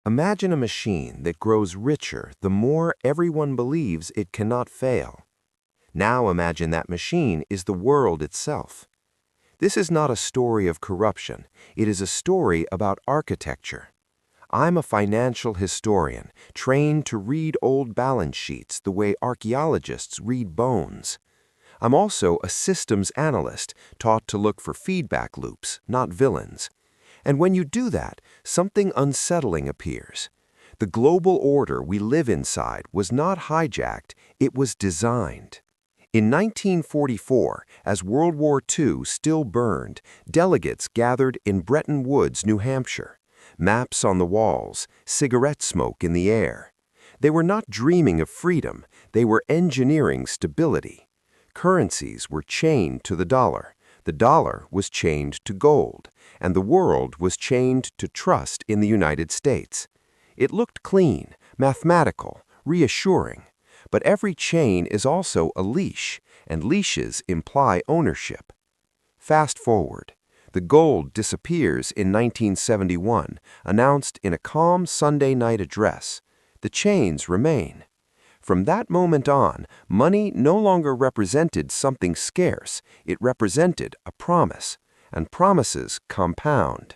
Imagine a machine that grows richer the more everyone believes it cannot fail. Now imagine that machine is the world itself. This is not a story of corruption, it is a story about architecture. I'm a financial historian, trained to read old balance sheets the way archaeologists read bones. I'm also a systems analyst, taught to look for feedback loops, not villains. And when you do that, something unsettling appears. The global order we live inside was not hijacked, it was designed. In 1944, as World War II still burned, delegates gathered in Bretton Woods, New Hampshire. Maps on the walls, cigarette smoke in the air. They were not dreaming of freedom, they were engineering stability. Currencies were chained to the dollar was chained to gold, and the world was chained to trust in the United States. It looked clean, mathematical, reassuring. But every chain is also a leash, and leashes imply ownership. Fast forward. The gold disappears in 1971, announced in a calm Sunday night address. The chains remain. From that moment on, money no longer represented something scarce, it represented a promise, and promises compound.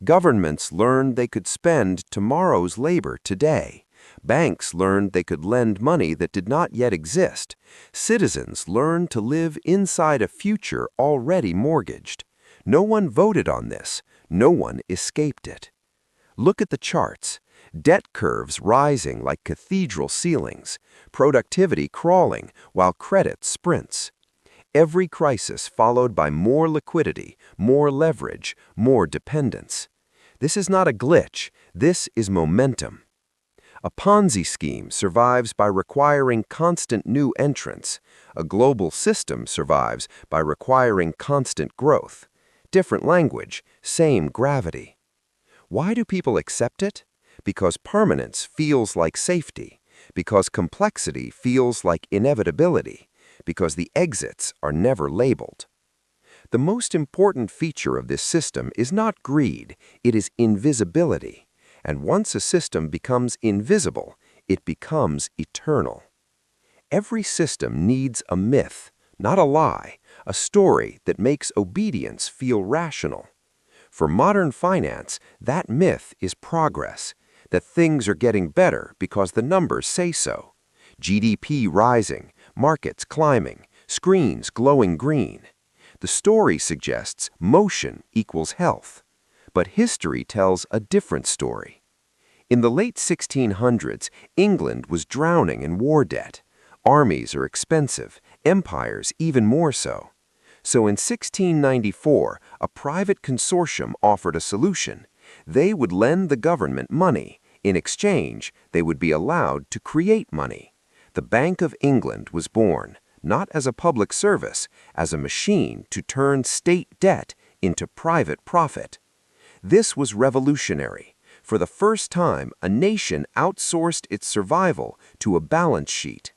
Governments learned they could spend tomorrow's labor today. Banks learned they could lend money that did not yet exist. Citizens learned to live inside a future already mortgaged. No one voted on this. No one escaped it. Look at the charts. Debt curves rising like cathedral ceilings. Productivity crawling while credit sprints. Every crisis followed by more liquidity, more leverage, more dependence. This is not a glitch. This is momentum. A Ponzi scheme survives by requiring constant new entrants. A global system survives by requiring constant growth. Different language, same gravity. Why do people accept it? Because permanence feels like safety. Because complexity feels like inevitability. Because the exits are never labeled. The most important feature of this system is not greed, it is invisibility. And once a system becomes invisible, it becomes eternal. Every system needs a myth, not a lie, a story that makes obedience feel rational. For modern finance, that myth is progress, that things are getting better because the numbers say so. GDP rising, markets climbing, screens glowing green. The story suggests motion equals health. But history tells a different story. In the late 1600s, England was drowning in war debt. Armies are expensive, empires even more so. So in 1694, a private consortium offered a solution. They would lend the government money. In exchange, they would be allowed to create money. The Bank of England was born, not as a public service, as a machine to turn state debt into private profit. This was revolutionary. For the first time, a nation outsourced its survival to a balance sheet.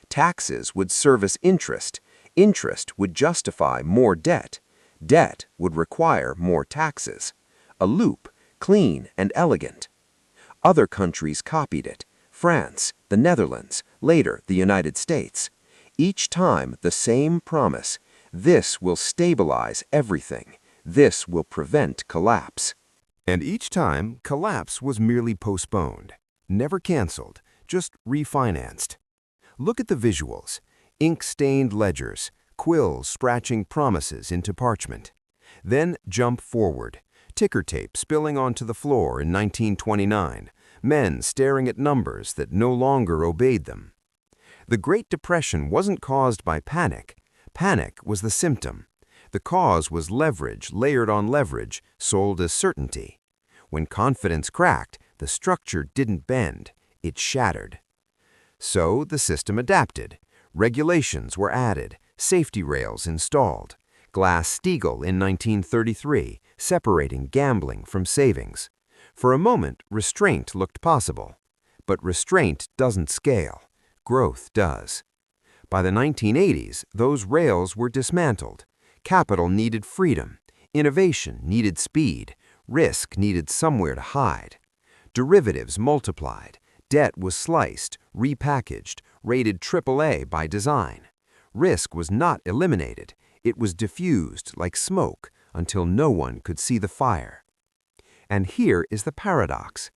Taxes would service interest. Interest would justify more debt. Debt would require more taxes. A loop, clean and elegant. Other countries copied it. France, the Netherlands, later the United States. Each time the same promise. This will stabilize everything. This will prevent collapse. And each time, collapse was merely postponed, never canceled, just refinanced. Look at the visuals. Ink-stained ledgers, quills scratching promises into parchment. Then jump forward. Ticker tape spilling onto the floor in 1929. Men staring at numbers that no longer obeyed them. The Great Depression wasn't caused by panic. Panic was the symptom. The cause was leverage layered on leverage, sold as certainty. When confidence cracked, the structure didn't bend, it shattered. So the system adapted. Regulations were added, safety rails installed. Glass-Steagall in 1933, separating gambling from savings. For a moment, restraint looked possible. But restraint doesn't scale. Growth does. By the 1980s, those rails were dismantled. Capital needed freedom. Innovation needed speed. Risk needed somewhere to hide. Derivatives multiplied. Debt was sliced, repackaged, rated AAA by design. Risk was not eliminated. It was diffused like smoke until no one could see the fire. And here is the paradox.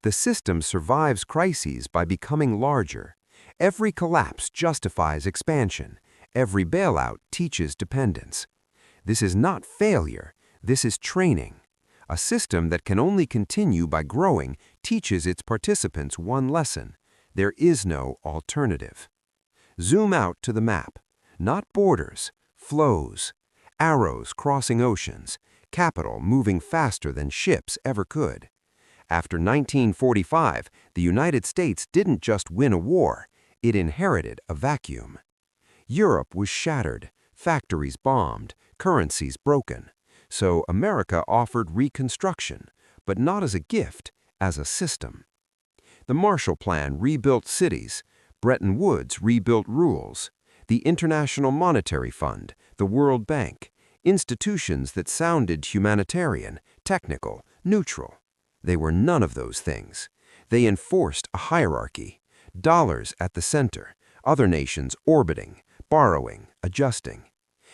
The system survives crises by becoming larger. Every collapse justifies expansion. Every bailout teaches dependence. This is not failure. This is training. A system that can only continue by growing teaches its participants one lesson. There is no alternative. Zoom out to the map. Not borders, flows. Arrows crossing oceans. Capital moving faster than ships ever could. After 1945, the United States didn't just win a war, it inherited a vacuum. Europe was shattered, factories bombed, currencies broken. So America offered reconstruction, but not as a gift, as a system. The Marshall Plan rebuilt cities, Bretton Woods rebuilt rules, the International Monetary Fund, the World Bank, institutions that sounded humanitarian, technical, neutral. They were none of those things. They enforced a hierarchy, dollars at the center, other nations orbiting, borrowing, adjusting.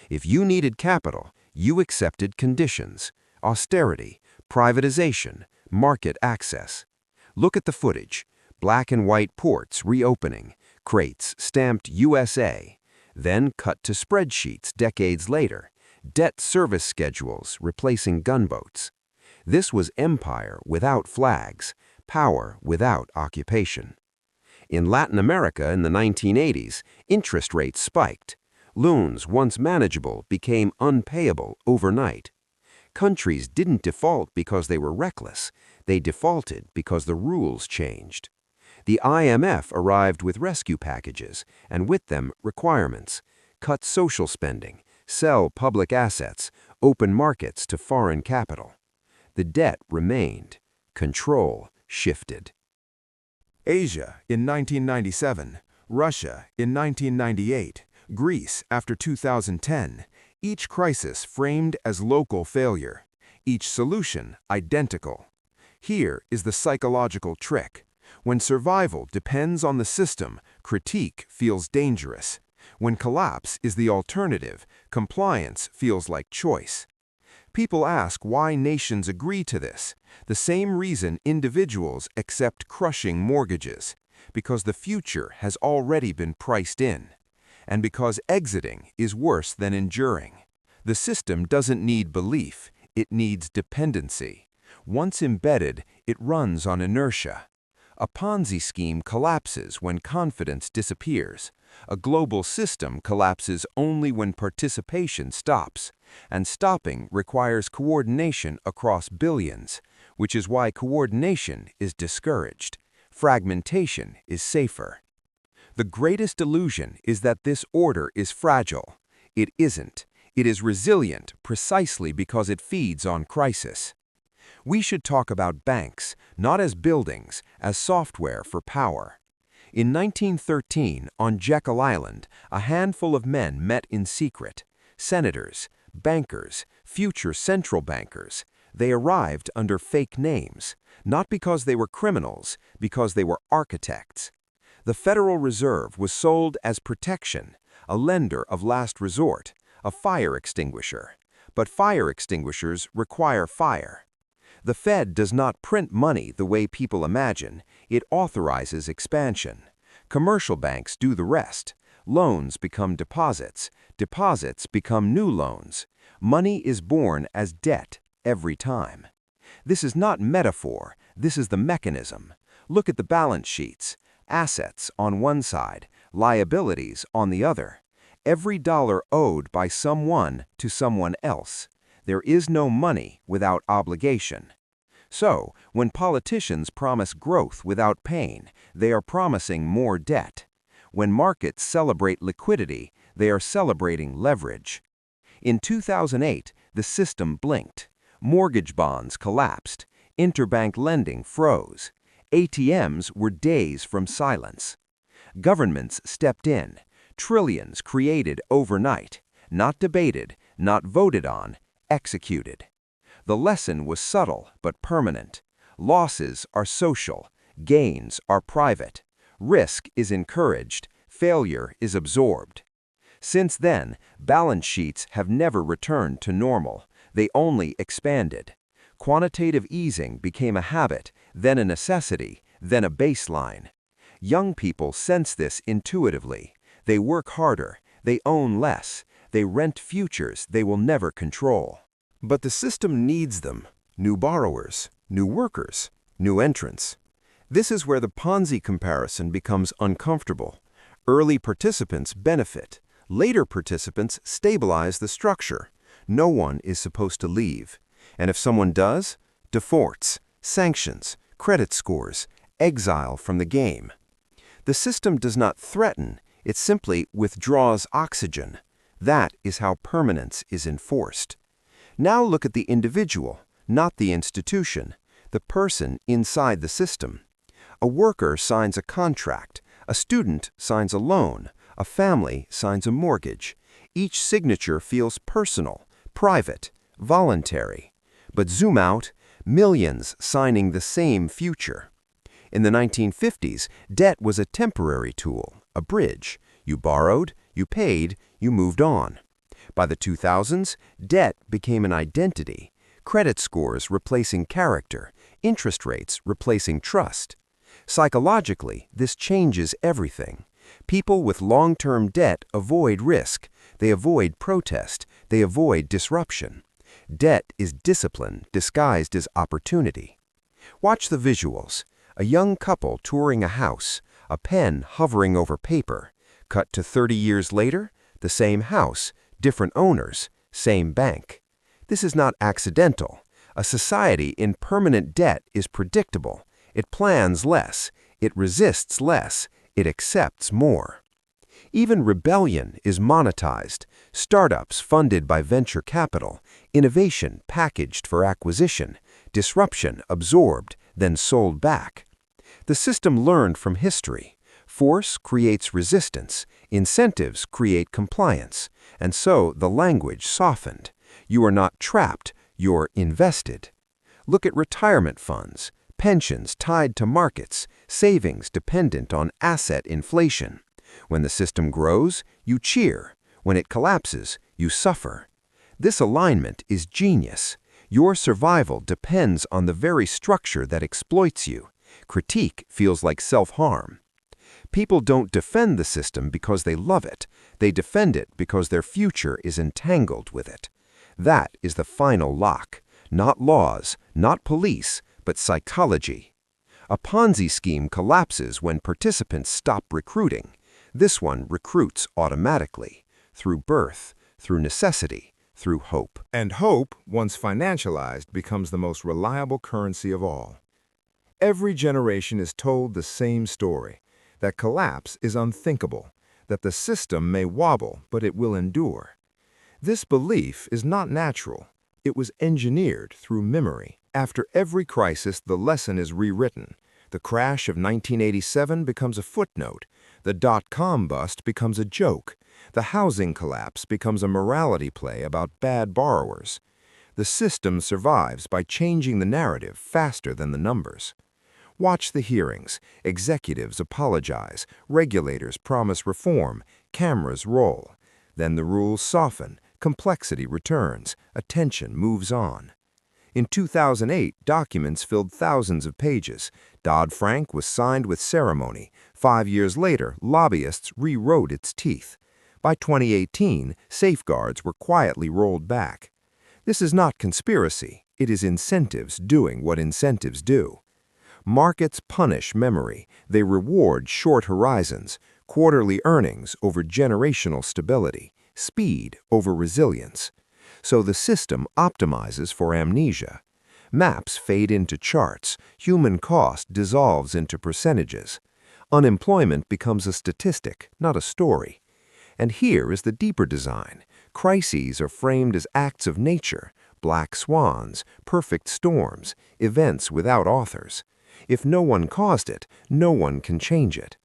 If you needed capital, you accepted conditions, austerity, privatization, market access. Look at the footage. Black and white ports reopening, crates stamped USA, then cut to spreadsheets decades later, debt service schedules replacing gunboats. This was empire without flags, power without occupation. In Latin America in the 1980s, interest rates spiked. Loans once manageable became unpayable overnight. Countries didn't default because they were reckless. They defaulted because the rules changed. The IMF arrived with rescue packages, and with them requirements. Cut social spending, sell public assets, open markets to foreign capital. The debt remained. Control shifted. Asia in 1997, Russia in 1998, Greece after 2010, each crisis framed as local failure, each solution identical. Here is the psychological trick. When survival depends on the system, critique feels dangerous. When collapse is the alternative, compliance feels like choice. People ask why nations agree to this, the same reason individuals accept crushing mortgages, because the future has already been priced in, and because exiting is worse than enduring. The system doesn't need belief, it needs dependency. Once embedded, it runs on inertia. A Ponzi scheme collapses when confidence disappears. A global system collapses only when participation stops, and stopping requires coordination across billions, which is why coordination is discouraged. Fragmentation is safer. The greatest illusion is that this order is fragile. It isn't. It is resilient precisely because it feeds on crisis. We should talk about banks, not as buildings, as software for power. In 1913, on Jekyll Island, a handful of men met in secret. Senators, bankers, future central bankers. They arrived under fake names, not because they were criminals, because they were architects. The Federal Reserve was sold as protection, a lender of last resort, a fire extinguisher. But fire extinguishers require fire. The Fed does not print money the way people imagine. It authorizes expansion. Commercial banks do the rest. Loans become deposits. Deposits become new loans. Money is born as debt every time. This is not metaphor. This is the mechanism. Look at the balance sheets. Assets on one side, liabilities on the other. Every dollar owed by someone to someone else. There is no money without obligation. So, when politicians promise growth without pain, they are promising more debt. When markets celebrate liquidity, they are celebrating leverage. In 2008, the system blinked. Mortgage bonds collapsed. Interbank lending froze. ATMs were days from silence. Governments stepped in. Trillions created overnight. Not debated, not voted on, executed. The lesson was subtle but permanent. Losses are social, gains are private. Risk is encouraged, failure is absorbed. Since then, balance sheets have never returned to normal. They only expanded. Quantitative easing became a habit, then a necessity, then a baseline. Young people sense this intuitively. They work harder, they own less, they rent futures they will never control. But the system needs them. New borrowers, new workers, new entrants. This is where the Ponzi comparison becomes uncomfortable. Early participants benefit. Later participants stabilize the structure. No one is supposed to leave. And if someone does, defaults, sanctions, credit scores, exile from the game. The system does not threaten, it simply withdraws oxygen. That is how permanence is enforced. Now look at the individual, not the institution, the person inside the system. A worker signs a contract, a student signs a loan, a family signs a mortgage. Each signature feels personal, private, voluntary. But zoom out, millions signing the same future. In the 1950s, debt was a temporary tool, a bridge. You borrowed, you paid, you moved on. By the 2000s, debt became an identity. Credit scores replacing character, interest rates replacing trust. Psychologically, this changes everything. People with long-term debt avoid risk. They avoid protest. They avoid disruption. Debt is discipline disguised as opportunity. Watch the visuals. A young couple touring a house, a pen hovering over paper. Cut to 30 years later, the same house, different owners, same bank. This is not accidental. A society in permanent debt is predictable. It plans less, it resists less, it accepts more. Even rebellion is monetized, startups funded by venture capital, innovation packaged for acquisition, disruption absorbed, then sold back. The system learned from history. Force creates resistance, incentives create compliance, and so the language softened. You are not trapped, you're invested. Look at retirement funds, pensions tied to markets, savings dependent on asset inflation. When the system grows, you cheer. When it collapses, you suffer. This alignment is genius. Your survival depends on the very structure that exploits you. Critique feels like self-harm. People don't defend the system because they love it. They defend it because their future is entangled with it. That is the final lock. Not laws, not police, but psychology. A Ponzi scheme collapses when participants stop recruiting. This one recruits automatically, through birth, through necessity, through hope. And hope, once financialized, becomes the most reliable currency of all. Every generation is told the same story, that collapse is unthinkable, that the system may wobble, but it will endure. This belief is not natural. It was engineered through memory. After every crisis, the lesson is rewritten. The crash of 1987 becomes a footnote. The dot-com bust becomes a joke. The housing collapse becomes a morality play about bad borrowers. The system survives by changing the narrative faster than the numbers. Watch the hearings. Executives apologize. Regulators promise reform. Cameras roll. Then the rules soften. Complexity returns. Attention moves on. In 2008, documents filled thousands of pages. Dodd-Frank was signed with ceremony. 5 years later, lobbyists rewrote its teeth. By 2018, safeguards were quietly rolled back. This is not conspiracy. It is incentives doing what incentives do. Markets punish memory. They reward short horizons, quarterly earnings over generational stability, speed over resilience. So the system optimizes for amnesia. Maps fade into charts. Human cost dissolves into percentages. Unemployment becomes a statistic, not a story. And here is the deeper design. Crises are framed as acts of nature, black swans, perfect storms, events without authors. If no one caused it, no one can change it.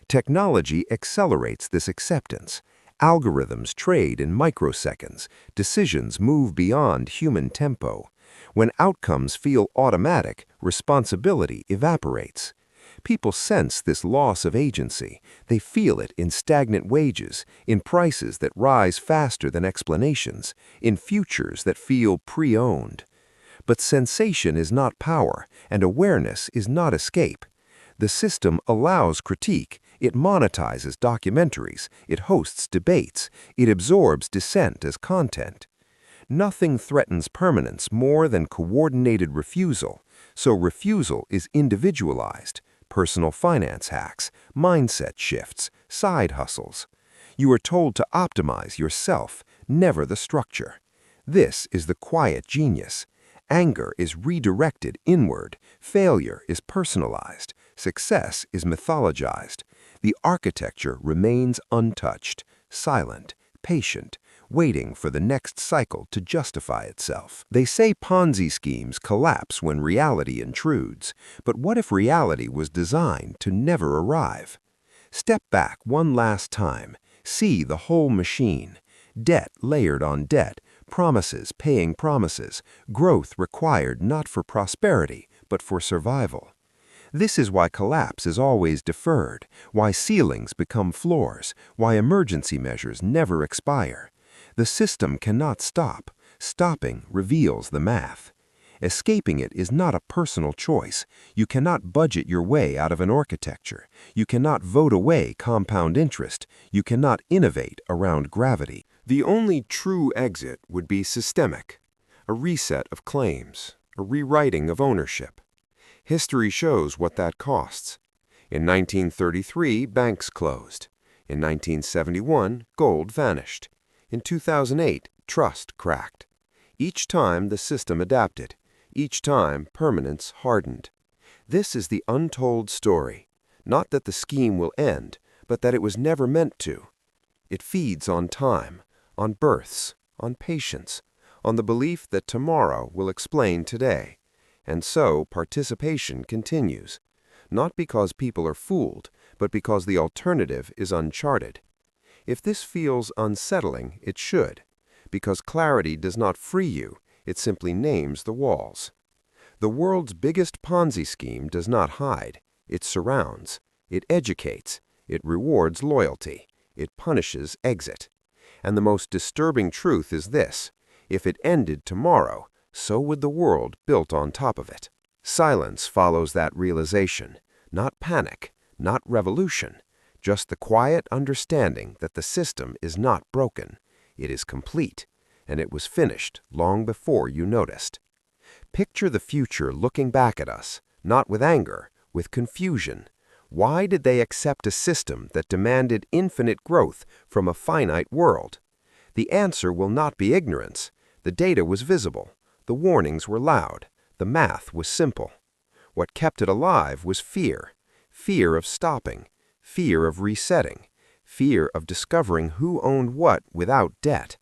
Technology accelerates this acceptance. Algorithms trade in microseconds. Decisions move beyond human tempo. When outcomes feel automatic, responsibility evaporates. People sense this loss of agency. They feel it in stagnant wages, in prices that rise faster than explanations, in futures that feel pre-owned. But sensation is not power, and awareness is not escape. The system allows critique, it monetizes documentaries, it hosts debates, it absorbs dissent as content. Nothing threatens permanence more than coordinated refusal, so refusal is individualized. Personal finance hacks, mindset shifts, side hustles. You are told to optimize yourself, never the structure. This is the quiet genius. Anger is redirected inward, failure is personalized, success is mythologized. The architecture remains untouched, silent, patient, waiting for the next cycle to justify itself. They say Ponzi schemes collapse when reality intrudes, but what if reality was designed to never arrive? Step back one last time, see the whole machine. Debt layered on debt, promises paying promises, growth required not for prosperity, but for survival. This is why collapse is always deferred, why ceilings become floors, why emergency measures never expire. The system cannot stop. Stopping reveals the math. Escaping it is not a personal choice. You cannot budget your way out of an architecture. You cannot vote away compound interest. You cannot innovate around gravity. The only true exit would be systemic, a reset of claims, a rewriting of ownership. History shows what that costs. In 1933, banks closed. In 1971, gold vanished. In 2008, trust cracked. Each time the system adapted. Each time permanence hardened. This is the untold story. Not that the scheme will end, but that it was never meant to. It feeds on time, on births, on patience, on the belief that tomorrow will explain today. And so participation continues. Not because people are fooled, but because the alternative is uncharted. If this feels unsettling, it should, because clarity does not free you, it simply names the walls. The world's biggest Ponzi scheme does not hide, it surrounds, it educates, it rewards loyalty, it punishes exit. And the most disturbing truth is this: if it ended tomorrow, so would the world built on top of it. Silence follows that realization, not panic, not revolution. Just the quiet understanding that the system is not broken, it is complete, and it was finished long before you noticed. Picture the future looking back at us, not with anger, with confusion. Why did they accept a system that demanded infinite growth from a finite world? The answer will not be ignorance. The data was visible, the warnings were loud, the math was simple. What kept it alive was fear, fear of stopping, fear of resetting, fear of discovering who owned what without debt.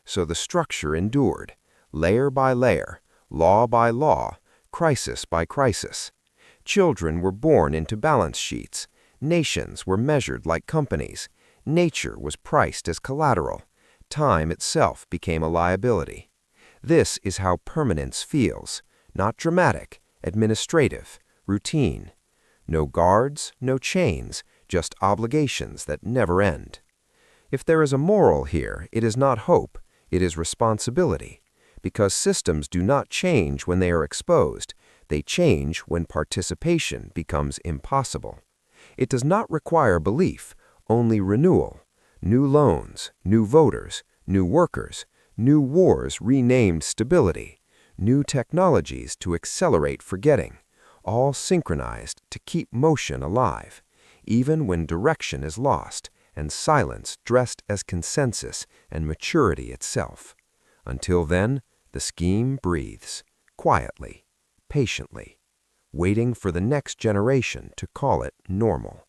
So the structure endured, layer by layer, law by law, crisis by crisis. Children were born into balance sheets. Nations were measured like companies. Nature was priced as collateral. Time itself became a liability. This is how permanence feels, not dramatic, administrative, routine. No guards, no chains, just obligations that never end. If there is a moral here, it is not hope, it is responsibility. Because systems do not change when they are exposed, they change when participation becomes impossible. It does not require belief, only renewal. New loans, new voters, new workers, new wars renamed stability, new technologies to accelerate forgetting, all synchronized to keep motion alive, even when direction is lost and silence dressed as consensus and maturity itself. Until then, the scheme breathes, quietly, patiently, waiting for the next generation to call it normal.